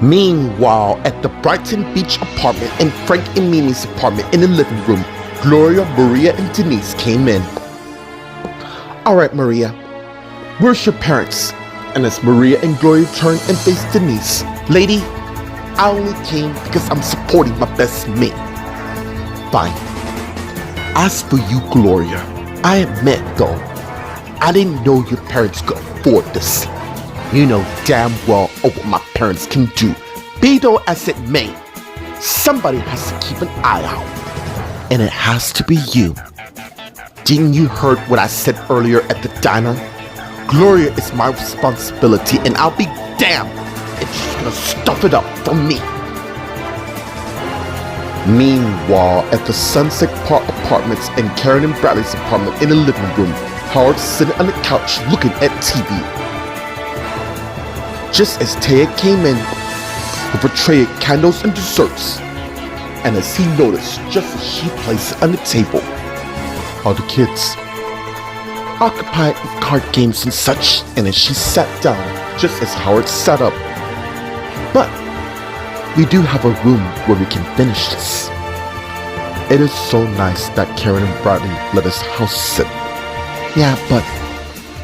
Meanwhile, at the Brighton Beach apartment and Frank and Mimi's apartment in the living room, Gloria, Maria, and Denise came in. Alright, Maria, where's your parents? And as Maria and Gloria turned and faced Denise, lady, I only came because I'm supporting my best mate. Fine. As for you, Gloria, I admit though, I didn't know your parents could afford this. You know damn well what my parents can do. Be though as it may, somebody has to keep an eye out. And it has to be you. Didn't you heard what I said earlier at the diner? Gloria is my responsibility and I'll be damned if she's gonna stuff it up for me. Meanwhile, at the Sunset Park Apartments and Karen and Bradley's apartment in the living room, Howard's sitting on the couch looking at TV. Just as Taya came in with a tray of candles and desserts, and as he noticed, just as she placed it on the table, all the kids occupied with card games and such, and as she sat down, just as Howard sat up. But we do have a room where we can finish this. It is so nice that Karen and Bradley let us house sit. Yeah, but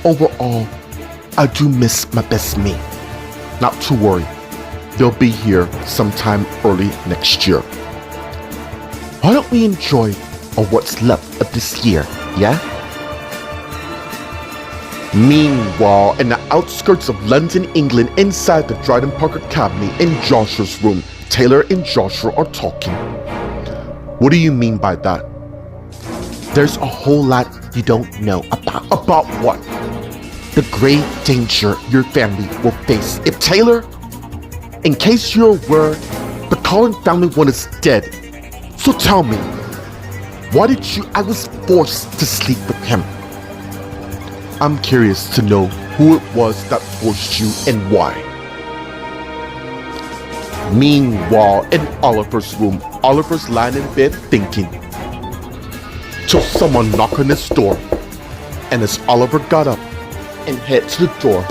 overall, I do miss my best mate. Not to worry, they'll be here sometime early next year. Why don't we enjoy what's left of this year, yeah? Meanwhile, in the outskirts of London, England, inside the Dryden Park Academy, in Joshua's room, Taylor and Joshua are talking. What do you mean by that? There's a whole lot you don't know about. About what? The grave danger your family will face if Taylor, in case you're aware, the Collin family one is dead. So tell me, why did I was forced to sleep with him? I'm curious to know who it was that forced you and why. Meanwhile, in Oliver's room, Oliver's lying in bed thinking, till someone knocked on his door, and as Oliver got up and head to the door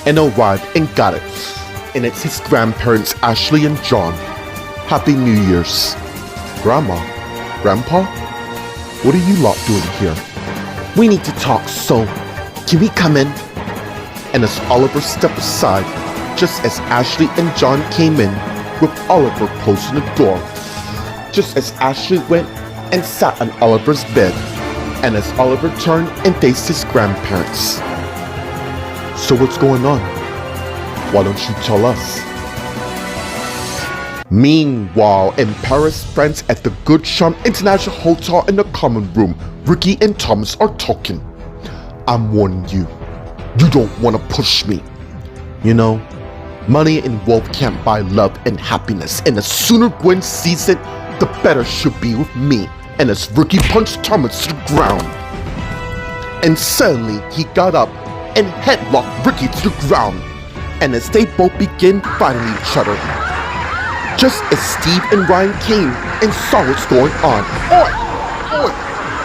and arrived and got it, and it's his grandparents Ashley and John. Happy New Year's. Grandma, Grandpa, what are you lot doing here? We need to talk, so can we come in? And as Oliver stepped aside, just as Ashley and John came in, with Oliver closing the door, just as Ashley went and sat on Oliver's bed, and as Oliver turned and faced his grandparents. So what's going on? Why don't you tell us? Meanwhile, in Paris, France, at the Good Charm International Hotel in the common room, Ricky and Thomas are talking. I'm warning you, you don't want to push me. You know, money and wealth can't buy love and happiness, and the sooner Gwen sees it, the better she'll be with me. And as Ricky punched Thomas to the ground, and suddenly he got up and headlocked Ricky to the ground, and as they both began fighting each other, just as Steve and Ryan came and saw what's going on. Oi! Oi!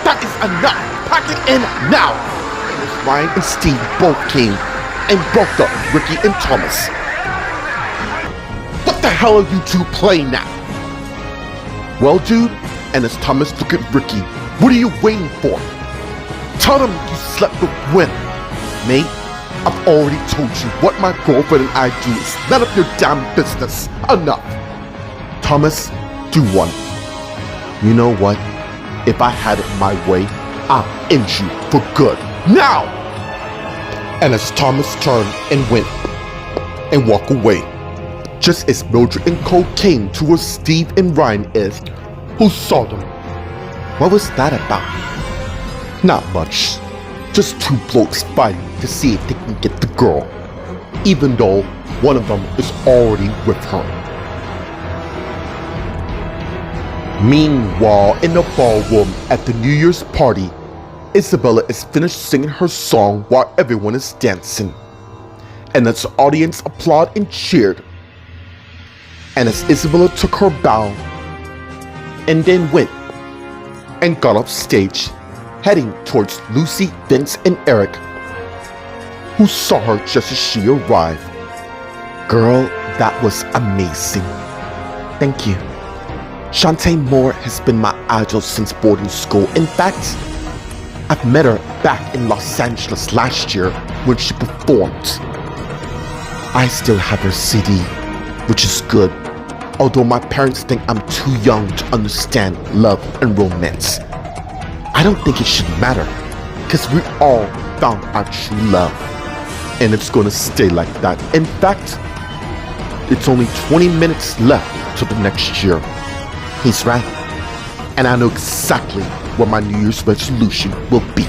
That is enough! Pack it in now! And as Ryan and Steve both came and broke up Ricky and Thomas. What the hell are you two playing now? Well, dude, and as Thomas looked at Ricky, what are you waiting for? Tell them you slept with Gwen. Mate, I've already told you what my girlfriend and I do is none of your damn business. Enough. Thomas, do one. You know what? If I had it my way, I'll end you for good. Now! And as Thomas turned and went and walked away, just as Mildred and Cole came to where Steve and Ryan is, who saw them. What was that about? Not much. Just two blokes fighting to see if they can get the girl, even though one of them is already with her. Meanwhile, in the ballroom at the New Year's party, Isabella is finished singing her song while everyone is dancing. And as the audience applauded and cheered, and as Isabella took her bow, and then went and got off stage, heading towards Lucy, Vince, and Eric, who saw her just as she arrived. Girl, that was amazing. Thank you. Shantae Moore has been my idol since boarding school. In fact, I've met her back in Los Angeles last year when she performed. I still have her CD, which is good, although my parents think I'm too young to understand love and romance. I don't think it should matter, because we all found our true love, and it's gonna stay like that. In fact, it's only 20 minutes left till the next year. He's right, and I know exactly what my New Year's resolution will be.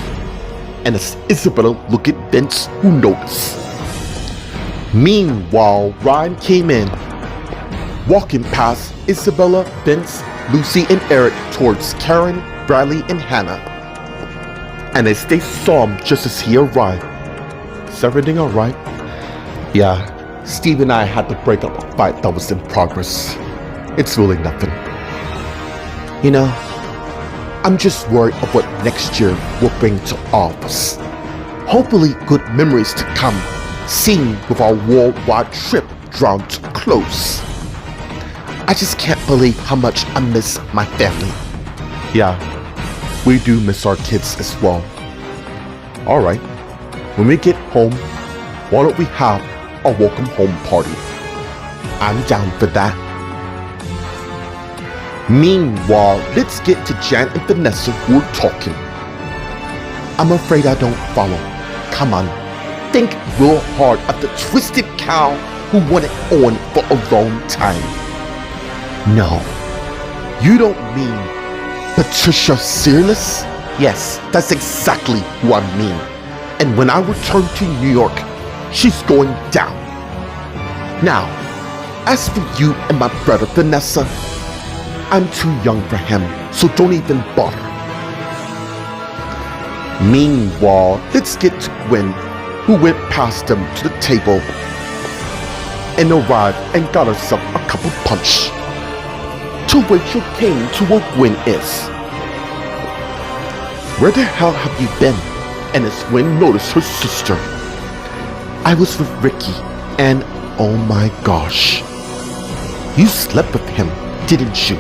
And as Isabella looked at Vince, who noticed. Meanwhile, Ryan came in, walking past Isabella, Vince, Lucy, and Eric towards Karen, Bradley, and Hannah. And as they saw him just as he arrived, is everything alright? Yeah, Steve and I had to break up a fight that was in progress. It's really nothing. You know, I'm just worried of what next year will bring to all of us. Hopefully good memories to come, seen with our worldwide trip drawn to a close. I just can't believe how much I miss my family. Yeah, we do miss our kids as well. Alright, when we get home, why don't we have a welcome home party? I'm down for that. Meanwhile, let's get to Jan and Vanessa who are talking. I'm afraid I don't follow. Come on, think real hard of the twisted cow who wanted on for a long time. No, you don't mean Patricia Searless? Yes, that's exactly who I mean. And when I return to New York, she's going down. Now, as for you and my brother Vanessa, I'm too young for him, so don't even bother. Meanwhile, let's get to Gwen, who went past them to the table and arrived and got herself a cup of punch. Till Rachel came to where Gwen is. Where the hell have you been? And as Gwen noticed her sister, I was with Ricky, and oh my gosh, you slept with him, didn't you?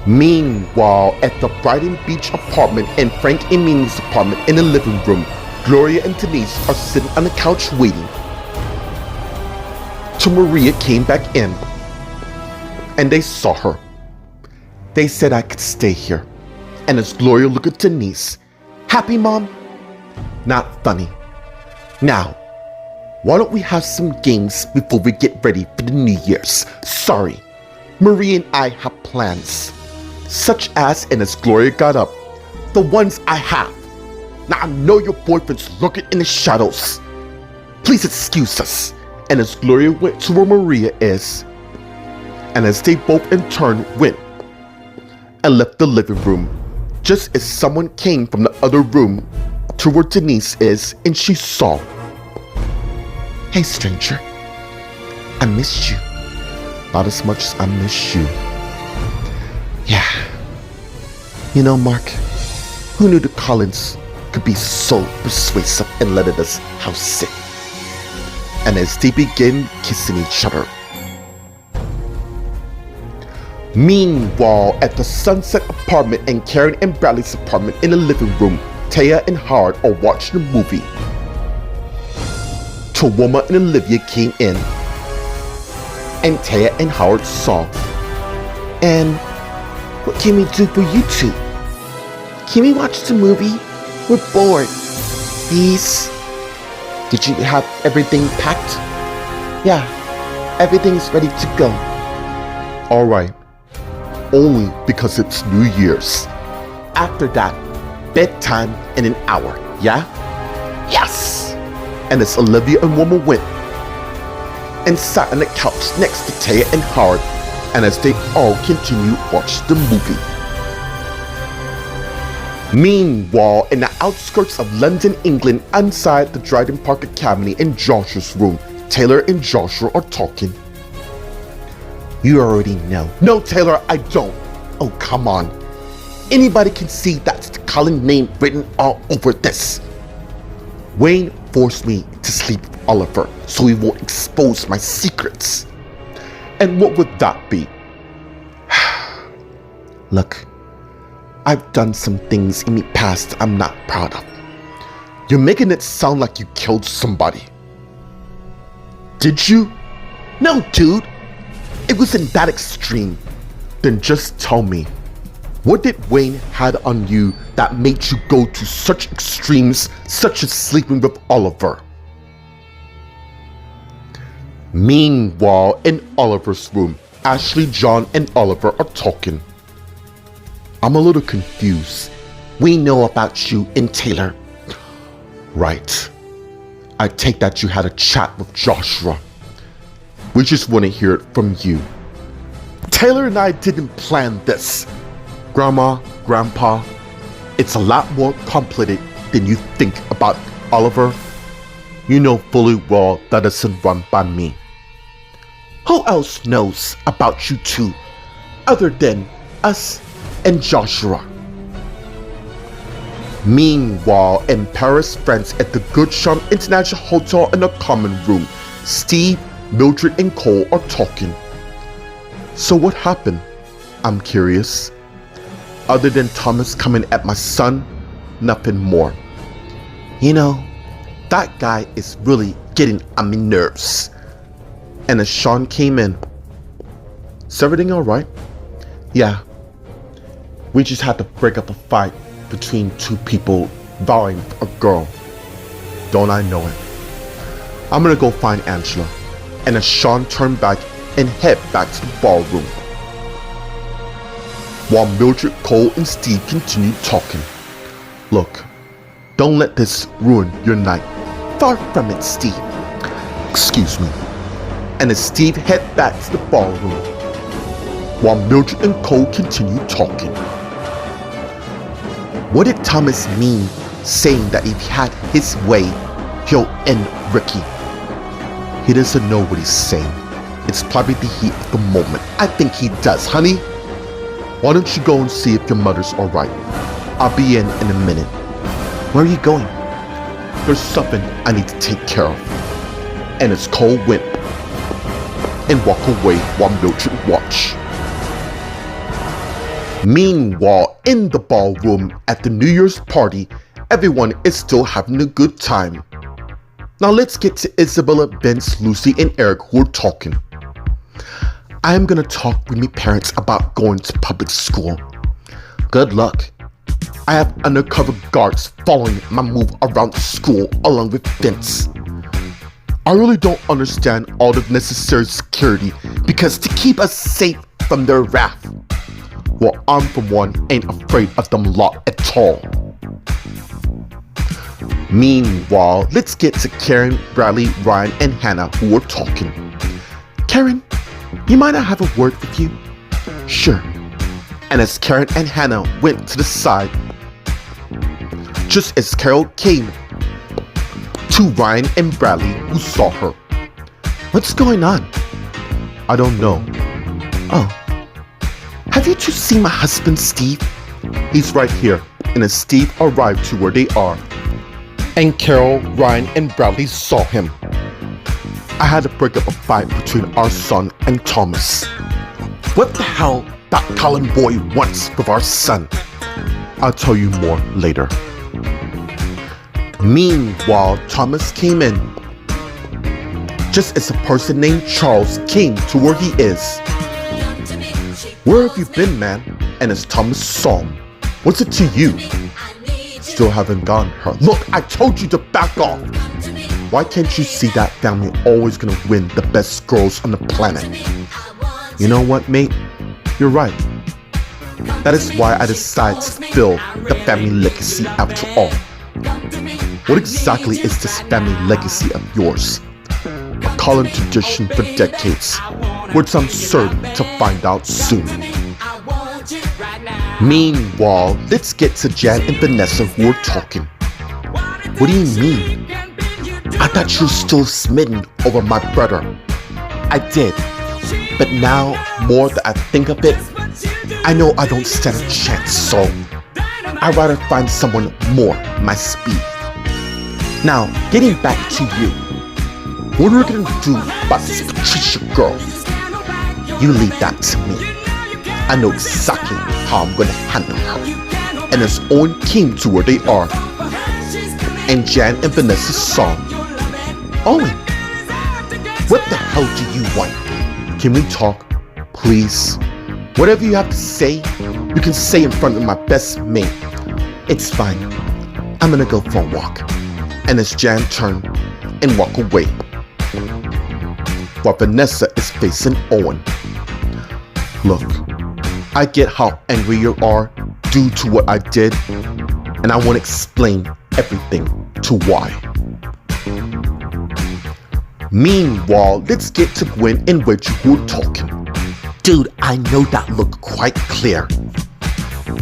Meanwhile, at the Brighton Beach apartment and Frank and Mimi's apartment in the living room, Gloria and Denise are sitting on the couch waiting till Maria came back in and they saw her. They said I could stay here. And as Gloria looked at Denise, happy, Mom? Not funny. Now, why don't we have some games before we get ready for the New Year's? Sorry, Maria and I have plans. Such as, and as Gloria got up, the ones I have. Now I know your boyfriend's lurking in the shadows. Please excuse us. And as Gloria went to where Maria is, and as they both in turn went and left the living room, just as someone came from the other room to where Denise is, and she saw. Hey stranger, I missed you. Not as much as I miss you. Yeah. You know, Mark, who knew the Collins could be so persuasive and letting us house sit? And as they begin kissing each other. Meanwhile, at the Sunset apartment and Karen and Bradley's apartment in the living room, Taya and Howard are watching a movie. Tawoma and Olivia came in, and Taya and Howard saw. And what can we do for you two? Can we watch the movie? We're bored. Please? Did you have everything packed? Yeah, everything's ready to go. Alright, only because it's New Year's. After that, bedtime in an hour, yeah? Yes! And as Olivia and Wilma went and sat on the couch next to Taya and Howard, and as they all continued to watch the movie. Meanwhile, in the outskirts of London, England, inside the Dryden Park Academy in Joshua's room, Taylor and Joshua are talking. You already know. No, Taylor, I don't. Oh, come on. Anybody can see that's the Cullen name written all over this. Wayne forced me to sleep with Oliver so he won't expose my secrets. And what would that be? Look, I've done some things in the past I'm not proud of. You're making it sound like you killed somebody. Did you? No, dude. It wasn't that extreme. Then just tell me, what did Wayne had on you that made you go to such extremes, such as sleeping with Oliver? Meanwhile, in Oliver's room, Ashley, John, and Oliver are talking. I'm a little confused. We know about you and Taylor. Right. I take that you had a chat with Joshua. We just want to hear it from you. Taylor and I didn't plan this. Grandma, Grandpa, it's a lot more complicated than you think about Oliver. You know fully well that doesn't run by me. Who else knows about you two other than us and Joshua? Meanwhile, in Paris, France, at the Good Charm International Hotel in the common room, Steve, Mildred, and Cole are talking. So what happened? I'm curious. Other than Thomas coming at my son, nothing more. You know, that guy is really getting on my nerves. And as Sean came in, is everything alright? Yeah. We just had to break up a fight between two people vying for a girl. Don't I know it? I'm gonna go find Angela. And as Sean turned back and head back to the ballroom, while Mildred, Cole, and Steve continued talking. Look, don't let this ruin your night. Far from it, Steve. Excuse me. And as Steve head back to the ballroom, while Mildred and Cole continued talking. What did Thomas mean saying that if he had his way, he'll end Ricky? He doesn't know what he's saying. It's probably the heat of the moment. I think he does, honey. Why don't you go and see if your mother's alright? I'll be in a minute. Where are you going? There's something I need to take care of. And as Cole went and walked away while Mildred watched. Meanwhile, in the ballroom at the New Year's party, everyone is still having a good time. Now let's get to Isabella, Vince, Lucy, and Eric who are talking. I am gonna talk with my parents about going to public school. Good luck. I have undercover guards following my move around the school along with Vince. I really don't understand all the necessary security because to keep us safe from their wrath. Well, I'm for one ain't afraid of them lot at all. Meanwhile, let's get to Karen, Bradley, Ryan, and Hannah who are talking. Karen, you mind I have a word with you? Sure. And as Karen and Hannah went to the side, just as Carol came to Ryan and Bradley who saw her. What's going on? I don't know. Oh. Have you two seen my husband, Steve? He's right here. And as Steve arrived to where they are, and Carol, Ryan, and Bradley saw him. I had to break up a fight between our son and Thomas. What the hell that Cullen boy wants with our son? I'll tell you more later. Meanwhile, Thomas came in, just as a person named Charles came to where he is. Where have you been, man? And as Thomas saw him, what's it to you? Still haven't gotten her. Look, I told you to back off. Why can't you see that family always gonna win the best girls on the planet? You know what, mate? You're right. That is why I decided to fill the family legacy after all. What exactly is this family legacy of yours? A Cullen tradition for decades, which I'm certain to find out soon. Meanwhile, let's get to Jan and Vanessa who are talking. What do you mean? I thought you were still smitten over my brother. I did, but now, more that I think of it, I know I don't stand a chance, so I'd rather find someone more my speed. Now, getting back to you, what are we gonna do about this Patricia girl? You leave that to me. I know exactly how I'm gonna handle her. And as Owen came to where they are, and Jan and Vanessa saw, Owen, what the hell do you want? Can we talk, please? Whatever you have to say, you can say in front of my best mate. It's fine. I'm gonna go for a walk. And as Jan turned and walked away, while Vanessa is facing Owen. Look, I get how angry you are due to what I did, and I want to explain everything to why. Meanwhile, let's get to Gwen and Rachel who are talking. Dude, I know that looked quite clear.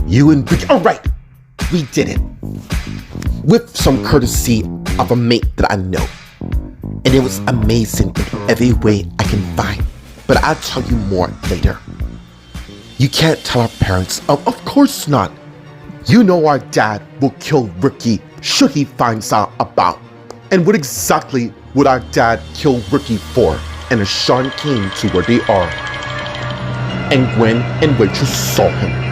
You and Rick, alright, we did it. With some courtesy of a mate that I know. And it was amazing in every way I can find. But I'll tell you more later. You can't tell our parents, of course not. You know our dad will kill Ricky should he finds out about. And what exactly would our dad kill Ricky for? And as Sean came to where they are, and Gwen and Rachel saw him.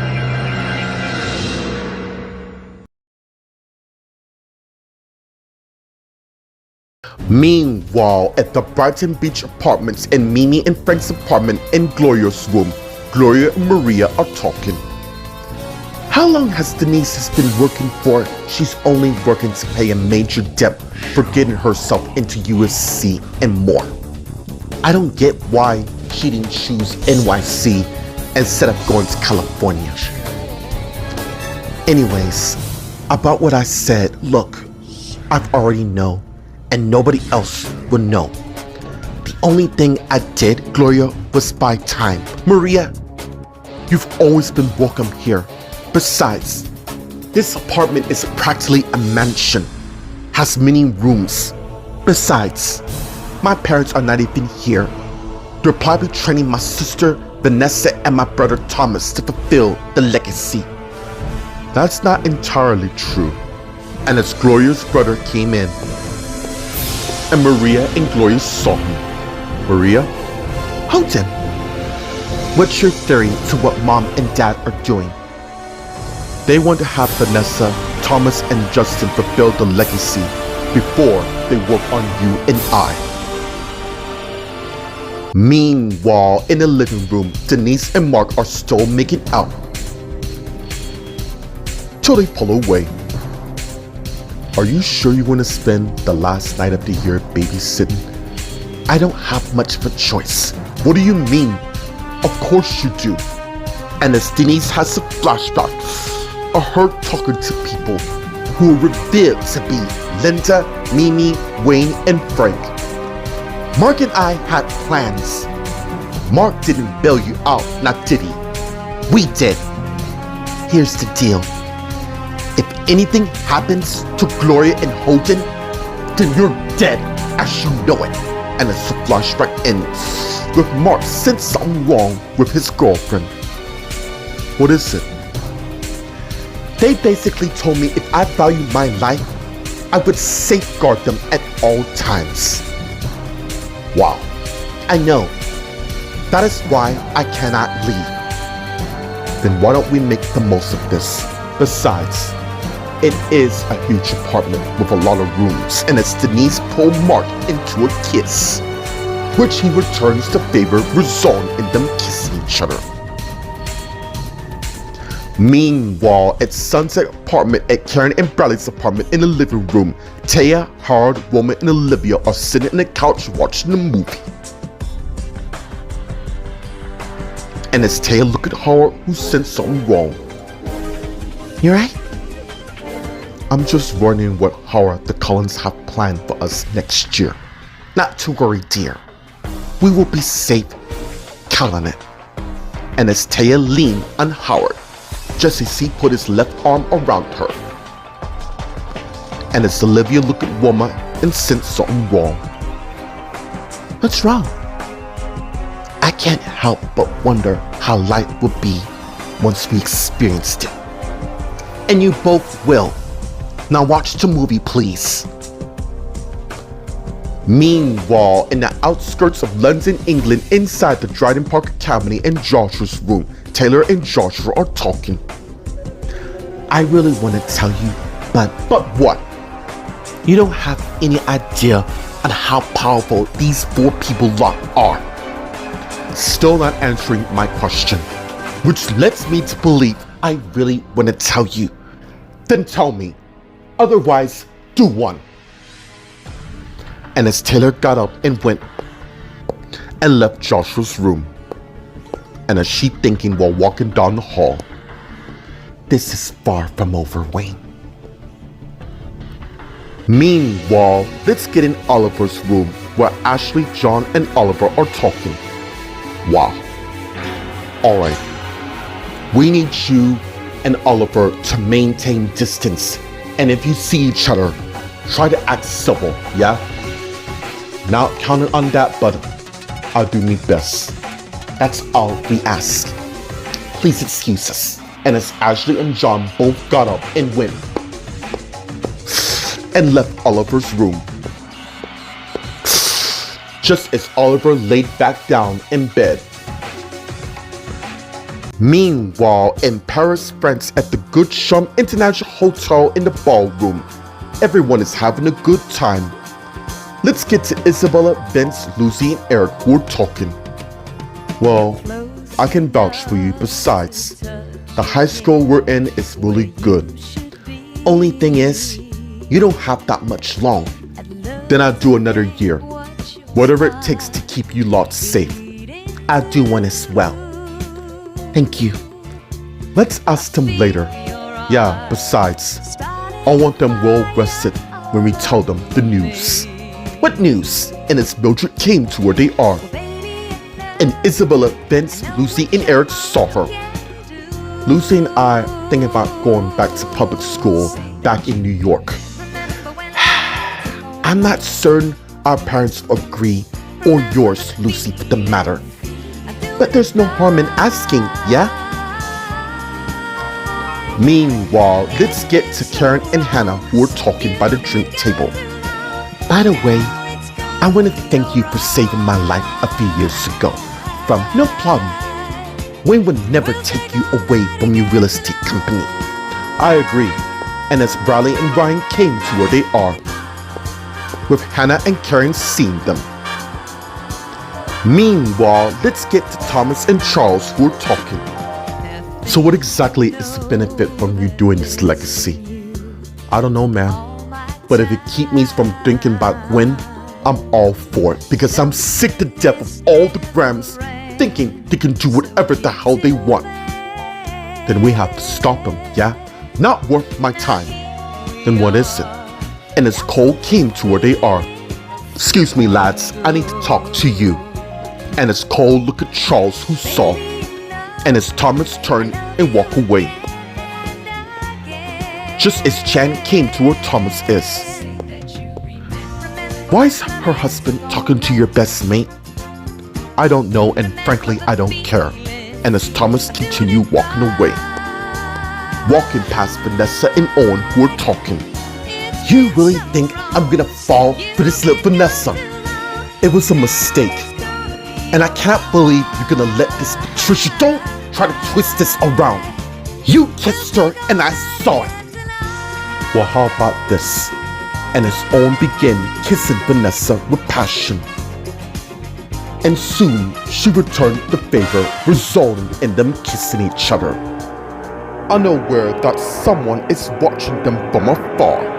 Meanwhile, at the Brighton Beach Apartments and Mimi and Frank's apartment in Gloria's room, Gloria and Maria are talking. How long has Denise been working for? She's only working to pay a major debt for getting herself into USC and more. I don't get why she didn't choose NYC instead of going to California. Anyways, about what I said, look, I've already know, and nobody else will know. The only thing I did, Gloria, was buy time. Maria, you've always been welcome here. Besides, this apartment is practically a mansion, has many rooms. Besides, my parents are not even here. They're probably training my sister, Vanessa, and my brother Thomas to fulfill the legacy. That's not entirely true. And as Gloria's brother came in, and Maria and Gloria saw him. Maria, hold him. What's your theory to what Mom and Dad are doing? They want to have Vanessa, Thomas, and Justin fulfill the legacy before they work on you and I. Meanwhile, in the living room, Denise and Mark are still making out. Till they pull away. Are you sure you want to spend the last night of the year babysitting? I don't have much of a choice. What do you mean? Of course you do. And as Denise has a flashback of her talking to people who are revealed to be Linda, Mimi, Wayne, and Frank. Mark and I had plans. Mark didn't bail you out, not did he? We did. Here's the deal. If anything happens to Gloria and Holden, then you're dead as you know it. And as the flashback ends with Mark saying something wrong with his girlfriend. What is it? They basically told me if I value my life, I would safeguard them at all times. Wow. I know. That is why I cannot leave. Then why don't we make the most of this? Besides, it is a huge apartment with a lot of rooms, and as Denise pulled Mark into a kiss, which he returns to favor resolve in them kissing each other. Meanwhile, at Sunset apartment at Karen and Bradley's apartment in the living room, Taya, Howard, Roman, and Olivia are sitting on the couch watching the movie. And as Taya looked at Howard, who sensed something wrong. You right? I'm just wondering what Howard the Cullens have planned for us next year. Not to worry, dear. We will be safe, count on it. And as Taya leaned on Howard, just as he put his left arm around her. And as Olivia looked at Wilma and sensed something wrong. What's wrong? I can't help but wonder how life would be once we experienced it. And you both will. Now watch the movie, please. Meanwhile, in the outskirts of London, England, inside the Dryden Park Academy in Joshua's room, Taylor and Joshua are talking. I really want to tell you, but what? You don't have any idea on how powerful these 4 people are. Still not answering my question, which leads me to believe I really want to tell you. Then tell me. Otherwise, do one. And as Taylor got up and went and left Joshua's room, and as she thinking while walking down the hall, this is far from over, Wayne. Meanwhile, let's get in Oliver's room where Ashley, John, and Oliver are talking. Wow. Alright. We need you and Oliver to maintain distance. And if you see each other, try to act civil, yeah? Not counting on that, but I'll do my best. That's all we ask. Please excuse us. And as Ashley and John both got up and went and left Oliver's room, just as Oliver laid back down in bed. Meanwhile, in Paris, France, at the Good Charm International Hotel in the ballroom, everyone is having a good time. Let's get to Isabella, Vince, Lucy, and Eric who are talking. Well, I can vouch for you. Besides, the high school we're in is really good. Only thing is, you don't have that much long. Then I'll do another year. Whatever it takes to keep you lot safe. I'll do one as well. Thank you. Let's ask them later. Yeah, besides, I want them well rested when we tell them the news. What news? And as Mildred came to where they are, and Isabella, Vince, Lucy, and Eric saw her. Lucy and I thinking about going back to public school back in New York. I'm not certain our parents agree, or yours, Lucy, for the matter. But there's no harm in asking, yeah? Meanwhile, let's get to Karen and Hannah who are talking by the drink table. By the way, I want to thank you for saving my life a few years ago. No problem. Wayne would never take you away from your real estate company. I agree. And as Bradley and Ryan came to where they are, with Hannah and Karen seeing them. Meanwhile, let's get to Thomas and Charles who are talking. So what exactly is the benefit from you doing this legacy? I don't know, man. But if it keeps me from thinking about Gwen, I'm all for it. Because I'm sick to death of all the Grahams thinking they can do whatever the hell they want. Then we have to stop them, yeah? Not worth my time. Then what is it? And as Cole came to where they are, excuse me lads, I need to talk to you. And as Cole looked at Charles who saw, and as Thomas turned and walked away. Just as Jan came to where Thomas is. Why is her husband talking to your best mate? I don't know, and frankly I don't care. And as Thomas continued walking away, walking past Vanessa and Owen who were talking. You really think I'm gonna fall for this little Vanessa? It was a mistake. And I can't believe you're gonna let this Patricia. Don't try to twist this around. You kissed her and I saw it. Well, how about this? And as Owen began kissing Vanessa with passion. And soon she returned the favor, resulting in them kissing each other, unaware that someone is watching them from afar.